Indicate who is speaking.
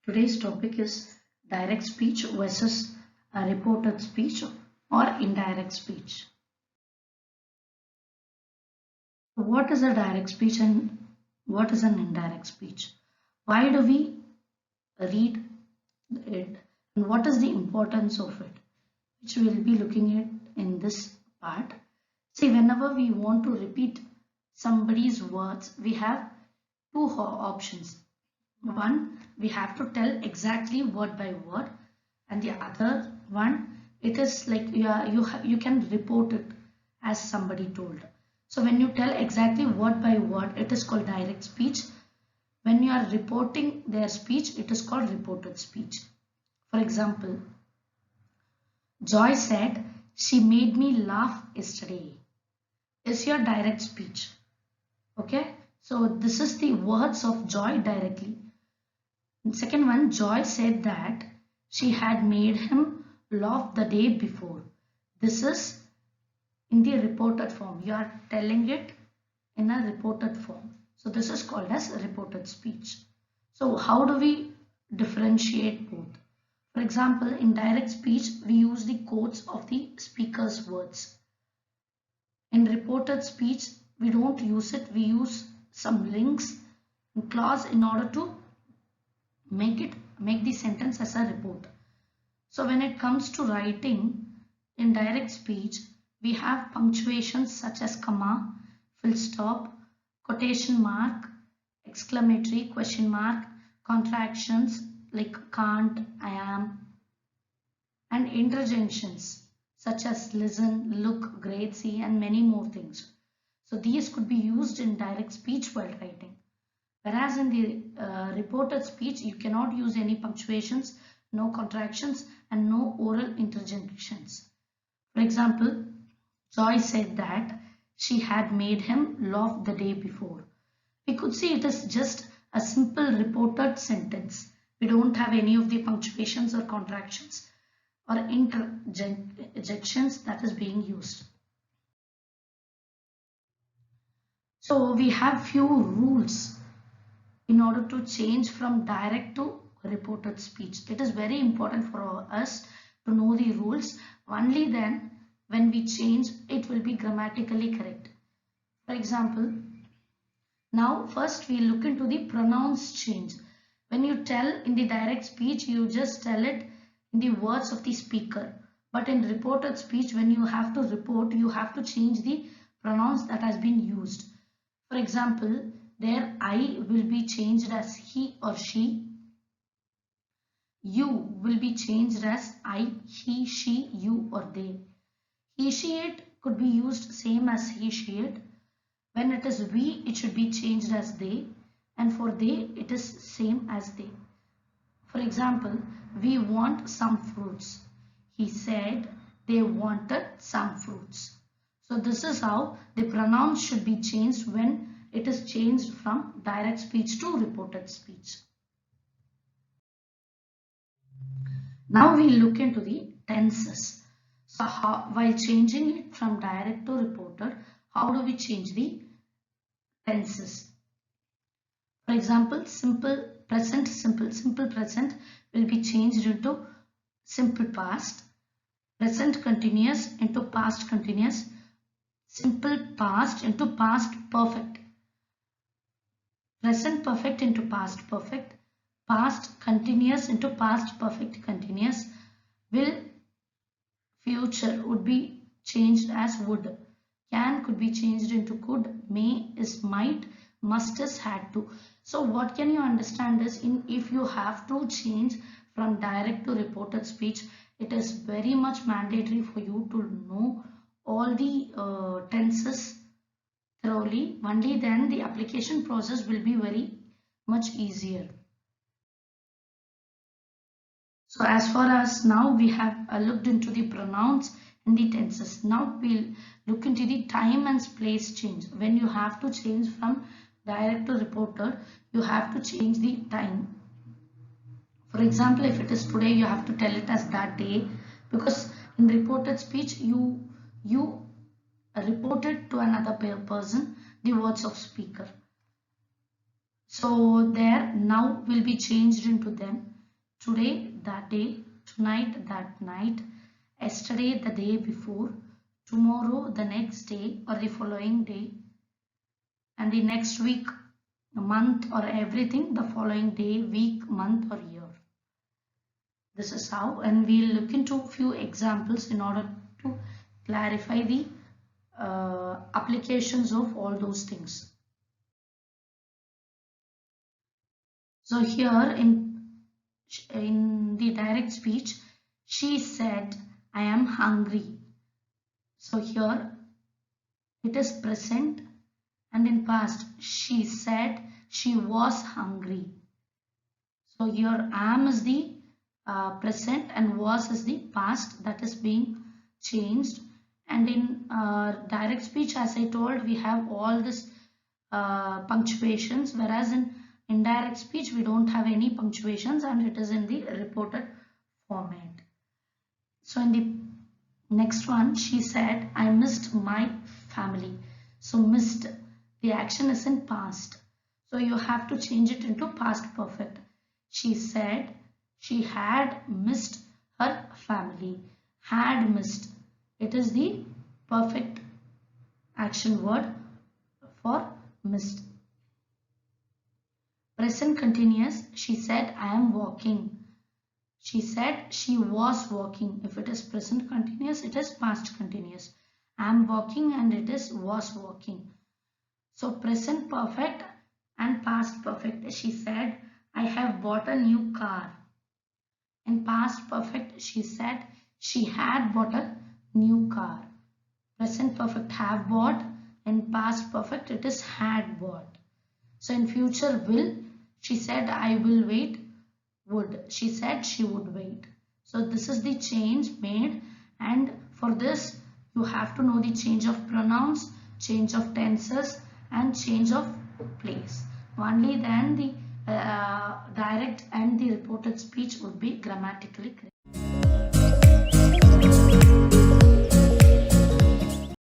Speaker 1: Today's topic is direct speech versus a reported speech or indirect speech. What is a direct speech and what is an indirect speech? Why do we read it and what is the importance of it? Which we will be looking at in this part. See, whenever we want to repeat somebody's words, we have two options. One, we have to tell exactly word by word, and the other one, it is like you can report it as somebody told. So when you tell exactly word by word, it is called direct speech. When you are reporting their speech, it is called reported speech. For example, Joy said, "She made me laugh yesterday." Is your direct speech. Okay, so this is the words of Joy directly. And second one, Joy said that she had made him laugh the day before. This is in the reported form. You are telling it in a reported form. So this is called as reported speech. So how do we differentiate both? For example, in direct speech, we use the quotes of the speaker's words. In reported speech, we don't use it. We use some links and clause in order to make the sentence as a report. So when it comes to writing in direct speech, we have punctuations such as comma, full stop, quotation mark, exclamatory, question mark, contractions like can't, I am, and interjections such as listen, look, great, see, and many more things. So these could be used in direct speech while writing. Whereas in the reported speech, you cannot use any punctuations, no contractions, and no oral interjections. For example, Joy said that she had made him laugh the day before. We could see it is just a simple reported sentence. We don't have any of the punctuations or contractions or interjections that is being used. So we have few rules in order to change from direct to reported speech. It is very important for us to know the rules. Only then when we change, it will be grammatically correct. For example, now first we look into the pronouns change. When you tell in the direct speech, you just tell it in the words of the speaker. But in reported speech, when you have to report, you have to change the pronouns that has been used. For example, there I will be changed as he or she. You will be changed as I, he, she, you or they. He, she, it could be used same as he, she, it. When it is we, it should be changed as they. And for they, it is same as they. For example, we want some fruits. He said they wanted some fruits. So this is how the pronouns should be changed when it is changed from direct speech to reported speech. Now we look into the tenses. So while changing it from direct to reported, how do we change the tenses? For example, simple present, simple present will be changed into simple past, present continuous into past continuous, simple past into past perfect, present perfect into past perfect, past continuous into past perfect continuous, will future would be changed as would, can could be changed into could, may is might, must is had to. So what can you understand is if you have to change from direct to reported speech, it is very much mandatory for you to know all the tenses thoroughly. Only then the application process will be very much easier. So as far as now we have looked into the pronouns and the tenses. Now we'll look into the time and place change. When you have to change from direct to reported, you have to change the time. For example, if it is today, you have to tell it as that day, because in reported speech you reported to another person the words of speaker. So there now will be changed into them. Today, that day, tonight, that night, yesterday, the day before, tomorrow, the next day or the following day, and the next week, a month or everything the following day, week, month or year. This is how, and we'll look into a few examples in order to clarify the applications of all those things. So here in the direct speech, she said, I am hungry. So here it is present, and in past she said she was hungry. So here am is the present and was is the past, that is being changed. And in direct speech, as I told, we have all this punctuations, whereas in indirect speech we don't have any punctuations and it is in the reported format. So in the next one, she said, I missed my family. So missed, the action is in past, so you have to change it into past perfect. She said she had missed her family. Had missed, it is the perfect action word for missed. Present continuous, she said I am walking. She said she was walking. If it is present continuous, it is past continuous. I am walking and it is was walking. So present perfect and past perfect. She said I have bought a new car. In past perfect, she said she had bought a new car. Present perfect have bought. In past perfect, it is had bought. So in future will, she said I will wait. Would, she said she would wait. So this is the change made, and for this you have to know the change of pronouns, change of tenses and change of place. Only then the direct and the reported speech would be grammatically correct.